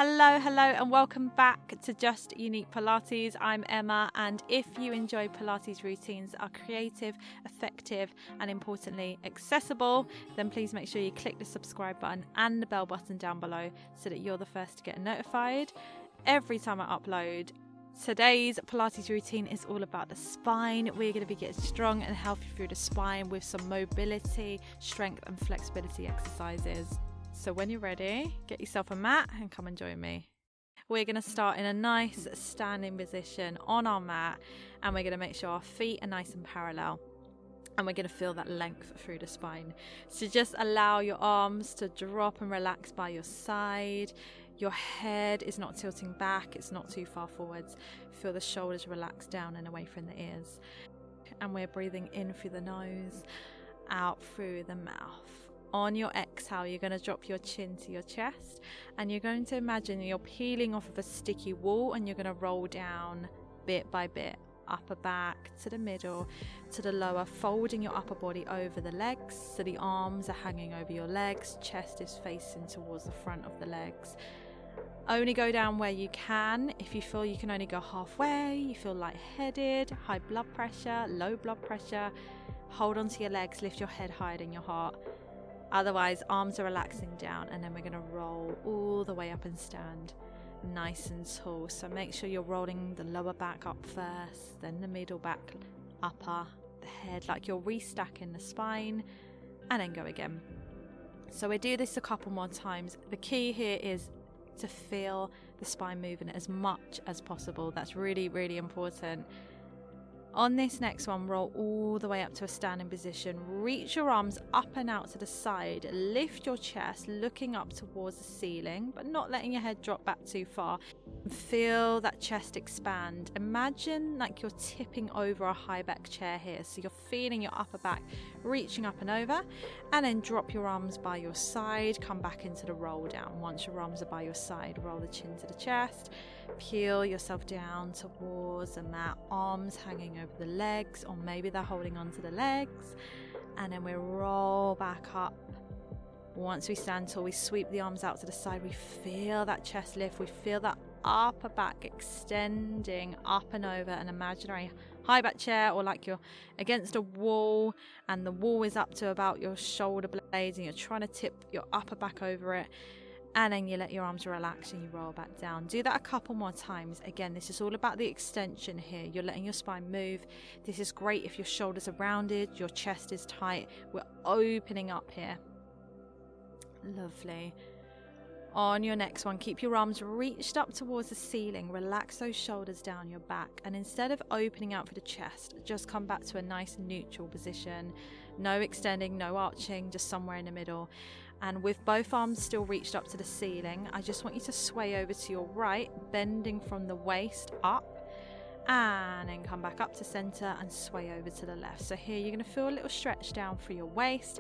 Hello, and welcome back to Just Unique Pilates. I'm Emma, and if you enjoy Pilates routines that are creative, effective, and importantly, accessible, then please make sure you click the subscribe button and the bell button down below so that you're the first to get notified every time I upload. Today's Pilates routine is all about the spine. We're going to be getting strong and healthy through the spine with some mobility, strength, and flexibility exercises. So when you're ready, get yourself a mat and come and join me. We're going to start in a nice standing position on our mat, and we're going to make sure our feet are nice and parallel, and we're going to feel that length through the spine. So just allow your arms to drop and relax by your side. Your head is not tilting back, it's not too far forwards. Feel the shoulders relax down and away from the ears. And we're breathing in through the nose, out through the mouth. On your exhale, you're going to drop your chin to your chest, and you're going to imagine you're peeling off of a sticky wall, and you're going to roll down bit by bit, upper back to the middle to the lower, folding your upper body over the legs so the arms are hanging over your legs, chest is facing towards the front of the legs. Only go down where you can. If you feel you can only go halfway, you feel lightheaded, high blood pressure, low blood pressure, hold onto your legs, lift your head higher than your heart. Otherwise, arms are relaxing down, and then we're going to roll all the way up and stand nice and tall. So make sure you're rolling the lower back up first, then the middle back, upper, the head, like you're restacking the spine, and then go again. So we do this a couple more times. The key here is to feel the spine moving as much as possible. That's really, really important. On this next one, roll all the way up to a standing position. Reach your arms up and out to the side. Lift your chest, looking up towards the ceiling, but not letting your head drop back too far. Feel that chest expand. Imagine like you're tipping over a high back chair here. So you're feeling your upper back reaching up and over, and then drop your arms by your side. Come back into the roll down. Once your arms are by your side, roll the chin to the chest. Peel yourself down towards the mat, arms hanging over the legs, or maybe they're holding onto the legs, and then we roll back up. Once we stand tall, we sweep the arms out to the side. We feel that chest lift, we feel that upper back extending up and over an imaginary high back chair, or like you're against a wall and the wall is up to about your shoulder blades and you're trying to tip your upper back over it. And then you let your arms relax and you roll back down. Do that a couple more times. Again, this is all about the extension here. You're letting your spine move. This is great if your shoulders are rounded, your chest is tight. We're opening up here. Lovely. On your next one, keep your arms reached up towards the ceiling. Relax those shoulders down your back. And instead of opening out for the chest, just come back to a nice neutral position. No extending, no arching, just somewhere in the middle. And with both arms still reached up to the ceiling, I just want you to sway over to your right, bending from the waist up, and then come back up to center and sway over to the left. So here you're going to feel a little stretch down through your waist.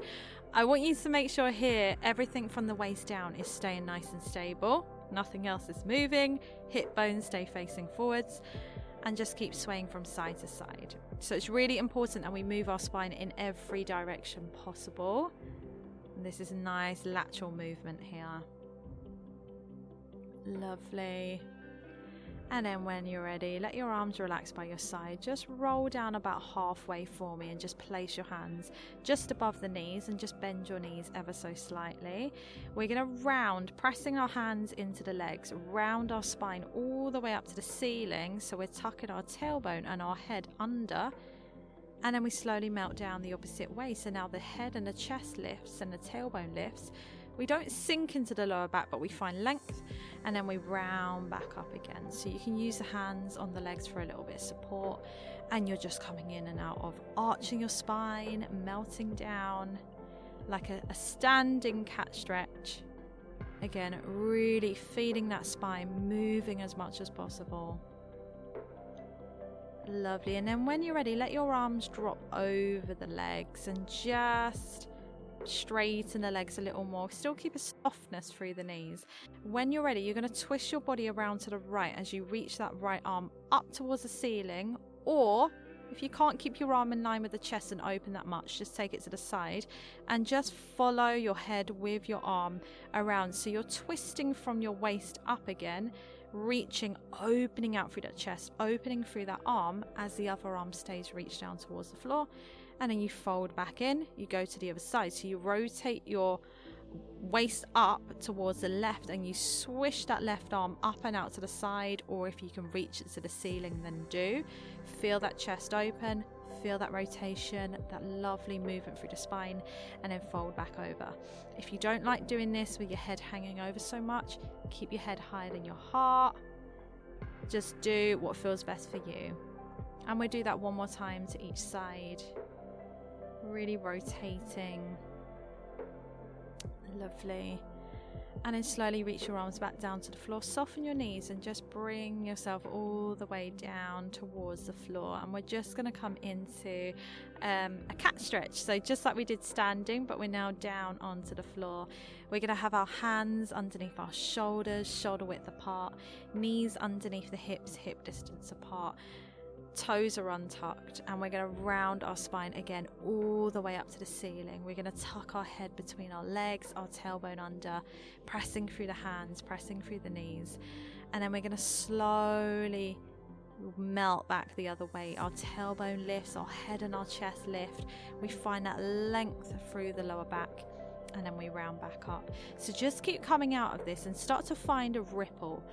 I want you to make sure here everything from the waist down is staying nice and stable. Nothing else is moving. Hip bones stay facing forwards, and just keep swaying from side to side. So it's really important that we move our spine in every direction possible. This is a nice lateral movement here. Lovely. And then when you're ready, let your arms relax by your side. Just roll down about halfway for me and just place your hands just above the knees and just bend your knees ever so slightly. We're going to round, pressing our hands into the legs, round our spine all the way up to the ceiling. So we're tucking our tailbone and our head under. And then we slowly melt down the opposite way. So now the head and the chest lifts and the tailbone lifts. We don't sink into the lower back, but we find length. And then we round back up again. So you can use the hands on the legs for a little bit of support. And you're just coming in and out of arching your spine, melting down like a standing cat stretch. Again, really feeling that spine moving as much as possible. Lovely. And then when you're ready, let your arms drop over the legs and just straighten the legs a little more. Still keep a softness through the knees. When you're ready, you're going to twist your body around to the right as you reach that right arm up towards the ceiling, or If you can't keep your arm in line with the chest and open that much, just take it to the side and just follow your head with your arm around. So you're twisting from your waist up again, reaching, opening out through that chest, opening through that arm as the other arm stays reached down towards the floor. And then you fold back in, you go to the other side. So you rotate your waist up towards the left and you swish that left arm up and out to the side, or if you can reach it to the ceiling, then do. Feel that chest open, feel that rotation, that lovely movement through the spine, and then fold back over. If you don't like doing this with your head hanging over so much, keep your head higher than your heart. Just do what feels best for you. And we'll do that one more time to each side, really rotating. Lovely. And then slowly reach your arms back down to the floor, soften your knees and just bring yourself all the way down towards the floor. And we're just going to come into a cat stretch, so just like we did standing, but we're now down onto the floor. We're going to have our hands underneath our shoulders, shoulder width apart, knees underneath the hips, hip distance apart. Toes are untucked, and we're going to round our spine again all the way up to the ceiling. We're going to tuck our head between our legs, our tailbone under, pressing through the hands, pressing through the knees, and then we're going to slowly melt back the other way. Our tailbone lifts, our head and our chest lift. We find that length through the lower back, and then we round back up. So just keep coming out of this and start to find a ripple.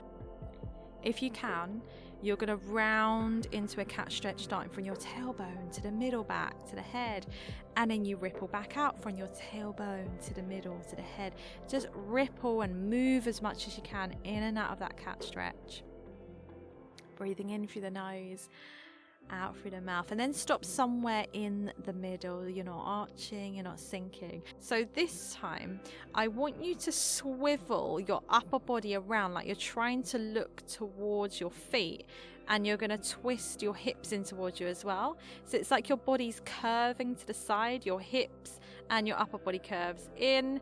If you can, you're going to round into a cat stretch, starting from your tailbone to the middle back to the head, and then you ripple back out from your tailbone to the middle to the head. Just ripple and move as much as you can in and out of that cat stretch. Breathing in through the nose, out through the mouth, and then stop somewhere in the middle. You're not arching, you're not sinking. So this time I want you to swivel your upper body around like you're trying to look towards your feet, and you're going to twist your hips in towards you as well. So it's like your body's curving to the side, your hips and your upper body curves in,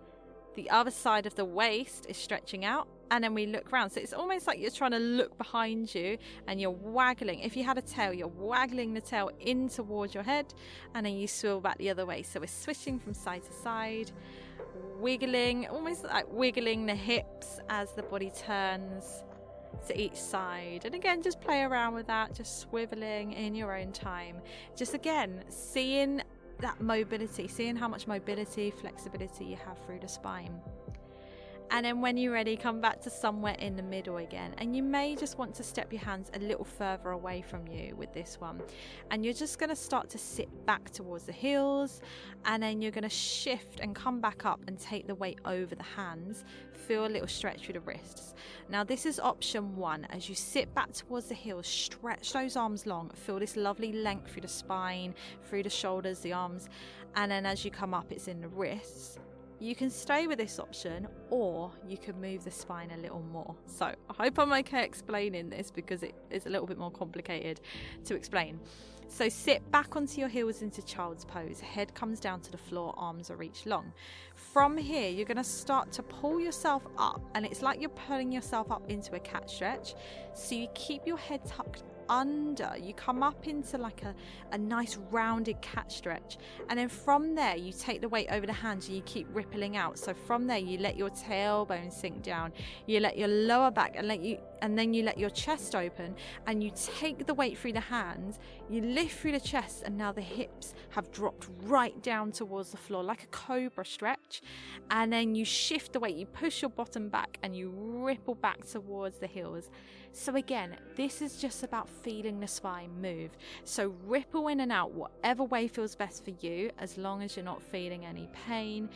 the other side of the waist is stretching out, and then we look round. So it's almost like you're trying to look behind you and you're waggling. If you had a tail, you're waggling the tail in towards your head, and then you swivel back the other way. So we're switching from side to side, wiggling, almost like wiggling the hips as the body turns to each side. And again, just play around with that, just swiveling in your own time. Just again, seeing that mobility, seeing how much mobility, flexibility you have through the spine. And then when you're ready, come back to somewhere in the middle again, and you may just want to step your hands a little further away from you with this one, and you're just going to start to sit back towards the heels, and then you're going to shift and come back up and take the weight over the hands. Feel a little stretch through the wrists. Now this is option one. As you sit back towards the heels, stretch those arms long, feel this lovely length through the spine, through the shoulders, the arms, and then as you come up, it's in the wrists. You can stay with this option, or you can move the spine a little more. So I hope I'm okay explaining this, because it is a little bit more complicated to explain. So sit back onto your heels into child's pose. Head comes down to the floor, arms are reached long. From here, you're going to start to pull yourself up, and it's like you're pulling yourself up into a cat stretch. So you keep your head tucked under, you come up into like a nice rounded cat stretch, and then from there you take the weight over the hands and you keep rippling out. So from there you let your tailbone sink down, you let your lower back, and then you let your chest open, and you take the weight through the hands, you lift through the chest, and now the hips have dropped right down towards the floor like a cobra stretch, and then you shift the weight, you push your bottom back, and you ripple back towards the heels. So again, this is just about feeling the spine move. So ripple in and out whatever way feels best for you, as long as you're not feeling any pain,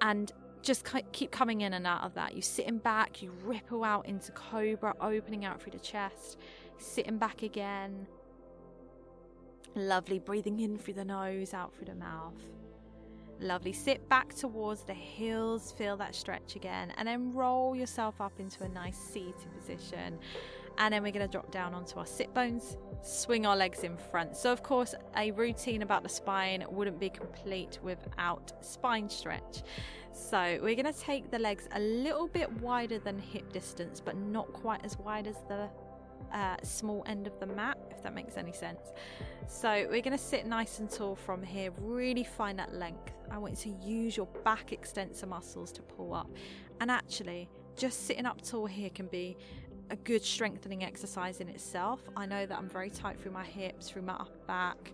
and just keep coming in and out of that. You sitting back, you ripple out into cobra, opening out through the chest, sitting back again. Lovely, breathing in through the nose, out through the mouth. Lovely, sit back towards the heels, feel that stretch again, and then roll yourself up into a nice seated position. And then we're going to drop down onto our sit bones, swing our legs in front. So of course, a routine about the spine wouldn't be complete without spine stretch. So we're going to take the legs a little bit wider than hip distance, but not quite as wide as the small end of the mat, if that makes any sense. So we're going to sit nice and tall from here, really find that length. I want you to use your back extensor muscles to pull up. And actually, just sitting up tall here can be a good strengthening exercise in itself. I know that I'm very tight through my hips, through my upper back.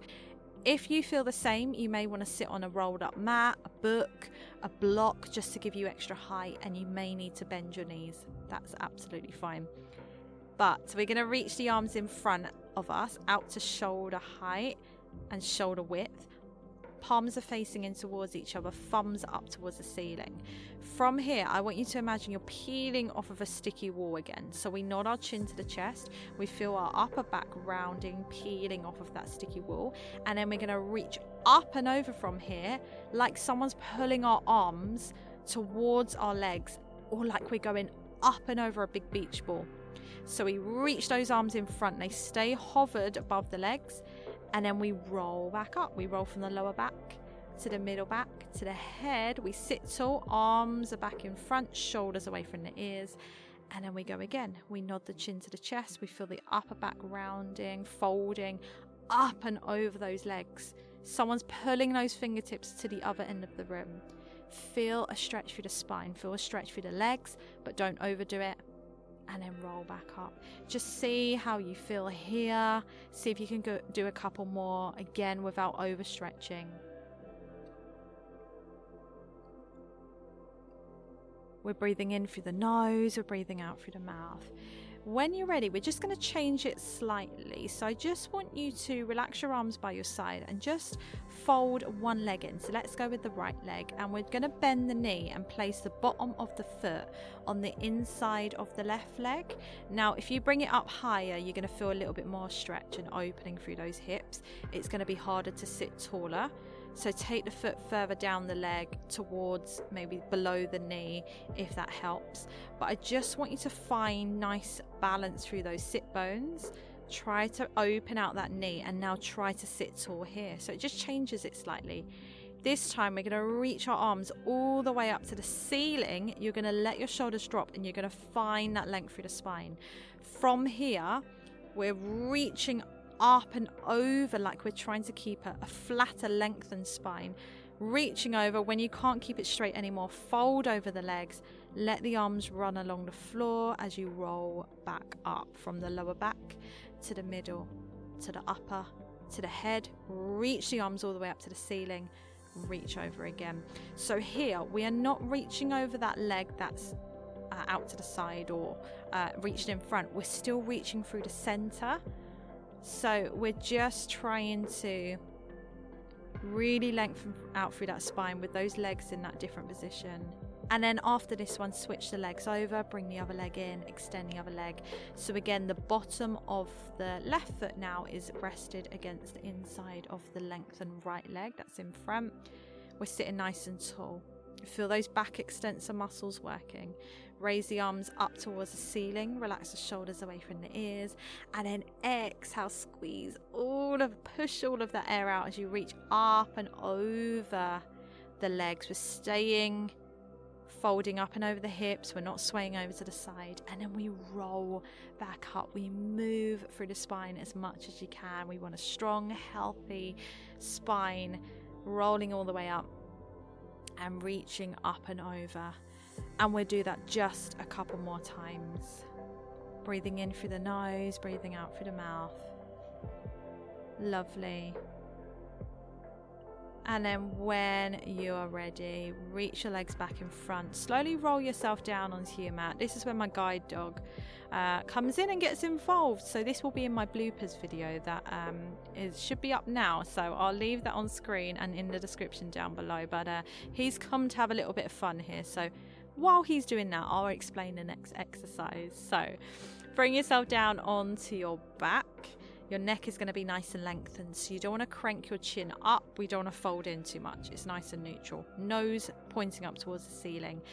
If you feel the same, you may want to sit on a rolled up mat, a book, a block, just to give you extra height, and you may need to bend your knees. That's absolutely fine. But we're going to reach the arms in front of us out to shoulder height and shoulder width. Palms are facing in towards each other, thumbs up towards the ceiling. From here, I want you to imagine you're peeling off of a sticky wall again. So we nod our chin to the chest, we feel our upper back rounding, peeling off of that sticky wall, and then we're going to reach up and over from here like someone's pulling our arms towards our legs, or like we're going up and over a big beach ball. So we reach those arms in front, they stay hovered above the legs, and then we roll back up. We roll from the lower back to the middle back to the head. We sit tall, arms are back in front, shoulders away from the ears. And then we go again. We nod the chin to the chest. We feel the upper back rounding, folding up and over those legs. Someone's pulling those fingertips to the other end of the room. Feel a stretch through the spine. Feel a stretch through the legs, but don't overdo it. And then roll back up. Just see how you feel here. See if you can do a couple more, again without overstretching. We're breathing in through the nose, we're breathing out through the mouth. When you're ready, we're just going to change it slightly. So I just want you to relax your arms by your side and just fold one leg in. So let's go with the right leg, and we're going to bend the knee and place the bottom of the foot on the inside of the left leg. Now, if you bring it up higher, you're going to feel a little bit more stretch and opening through those hips. It's going to be harder to sit taller. So take the foot further down the leg towards maybe below the knee, if that helps. But I just want you to find nice balance through those sit bones. Try to open out that knee, and now try to sit tall here. So it just changes it slightly. This time we're going to reach our arms all the way up to the ceiling. You're going to let your shoulders drop, and you're going to find that length through the spine. From here, we're reaching up and over like we're trying to keep a flatter, lengthened spine. Reaching over. When you can't keep it straight anymore, fold over the legs. Let the arms run along the floor as you roll back up from the lower back to the middle, to the upper, to the head. Reach the arms all the way up to the ceiling. Reach over again. So here we are not reaching over that leg that's out to the side or reached in front. We're still reaching through the center. So we're just trying to really lengthen out through that spine with those legs in that different position. And then after this one, switch the legs over, bring the other leg in, extend the other leg. So again, the bottom of the left foot now is rested against the inside of the lengthened right leg that's in front. We're sitting nice and tall. Feel those back extensor muscles working. Raise the arms up towards the ceiling, relax the shoulders away from the ears, and then exhale, squeeze push all of that air out as you reach up and over the legs. We're staying folding up and over the hips, we're not swaying over to the side, and then we roll back up. We move through the spine as much as you can. We want a strong, healthy spine, rolling all the way up and reaching up and over. And we'll do that just a couple more times. Breathing in through the nose, breathing out through the mouth. Lovely. And then when you are ready, reach your legs back in front. Slowly roll yourself down onto your mat. This is where my guide dog comes in and gets involved. So this will be in my bloopers video that should be up now. So I'll leave that on screen and in the description down below. But he's come to have a little bit of fun here. So while he's doing that, I'll explain the next exercise. So bring yourself down onto your back. Your neck is going to be nice and lengthened, so you don't want to crank your chin up. We don't want to fold in too much. It's nice and neutral. Nose pointing up towards the ceiling.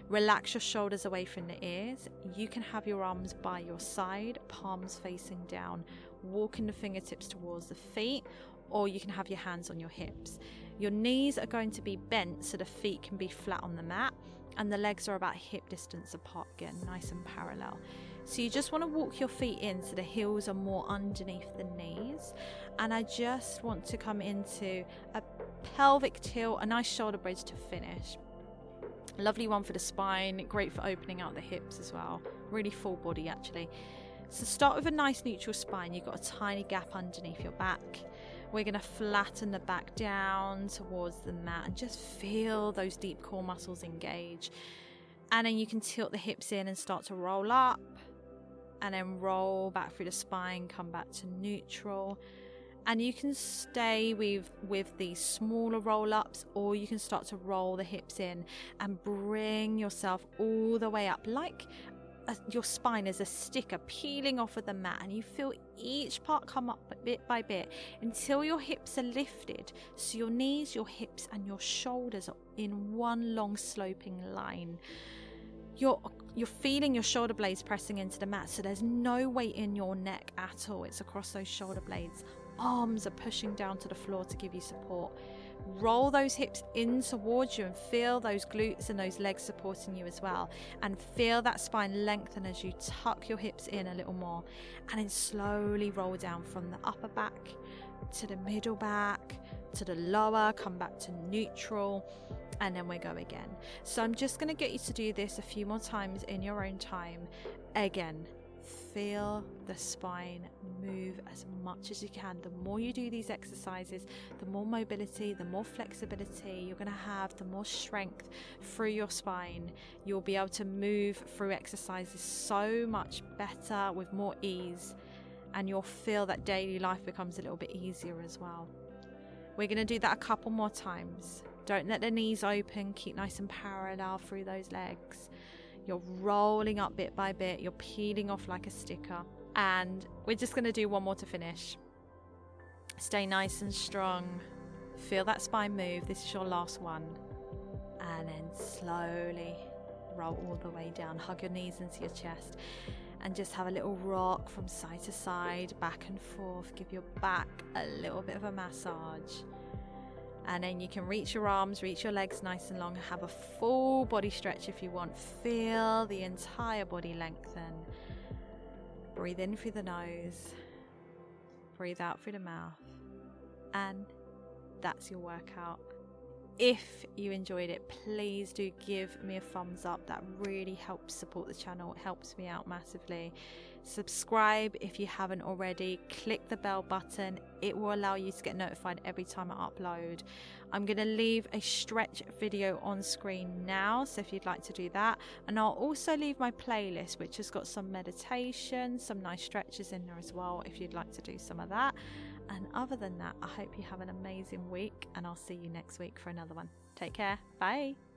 Relax your shoulders away from the ears. You can have your arms by your side, palms facing down, walking the fingertips towards the feet, or you can have your hands on your hips. Your knees are going to be bent so the feet can be flat on the mat, and the legs are about hip distance apart again, nice and parallel. So you just want to walk your feet in so the heels are more underneath the knees. And I just want to come into a pelvic tilt, a nice shoulder bridge to finish. Lovely one for the spine, great for opening out the hips as well. Really full body actually. So start with a nice neutral spine. You've got a tiny gap underneath your back. We're going to flatten the back down towards the mat and just feel those deep core muscles engage. And then you can tilt the hips in and start to roll up, and then roll back through the spine, come back to neutral. And you can stay with these smaller roll ups, or you can start to roll the hips in and bring yourself all the way up like your spine is a sticker peeling off of the mat, and you feel each part come up bit by bit until your hips are lifted, so your knees, your hips and your shoulders are in one long sloping line. You're feeling your shoulder blades pressing into the mat, so there's no weight in your neck at all. It's across those shoulder blades. Arms are pushing down to the floor to give you support. Roll those hips in towards you and feel those glutes and those legs supporting you as well. And feel that spine lengthen as you tuck your hips in a little more. And then slowly roll down from the upper back to the middle back to the lower, come back to neutral, and then we go again. So I'm just going to get you to do this a few more times in your own time. Again, feel the spine move as much as you can. The more you do these exercises, the more mobility, the more flexibility you're going to have, the more strength through your spine. You'll be able to move through exercises so much better with more ease, and you'll feel that daily life becomes a little bit easier as well. We're going to do that a couple more times. Don't let the knees open, keep nice and parallel through those legs. You're rolling up bit by bit, you're peeling off like a sticker. And we're just going to do one more to finish. Stay nice and strong. Feel that spine move. This is your last one. And then slowly roll all the way down. Hug your knees into your chest. And just have a little rock from side to side, back and forth. Give your back a little bit of a massage. And then you can reach your arms, reach your legs nice and long. Have a full body stretch if you want. Feel the entire body lengthen. Breathe in through the nose. Breathe out through the mouth. And that's your workout. If you enjoyed it, please do give me a thumbs up. That really helps support the channel. It helps me out massively. Subscribe if you haven't already. Click the bell button. It will allow you to get notified every time I upload. I'm going to leave a stretch video on screen now, so if you'd like to do that. And I'll also leave my playlist, which has got some meditation, some nice stretches in there as well, if you'd like to do some of that. And other than that, I hope you have an amazing week, and I'll see you next week for another one. Take care. Bye.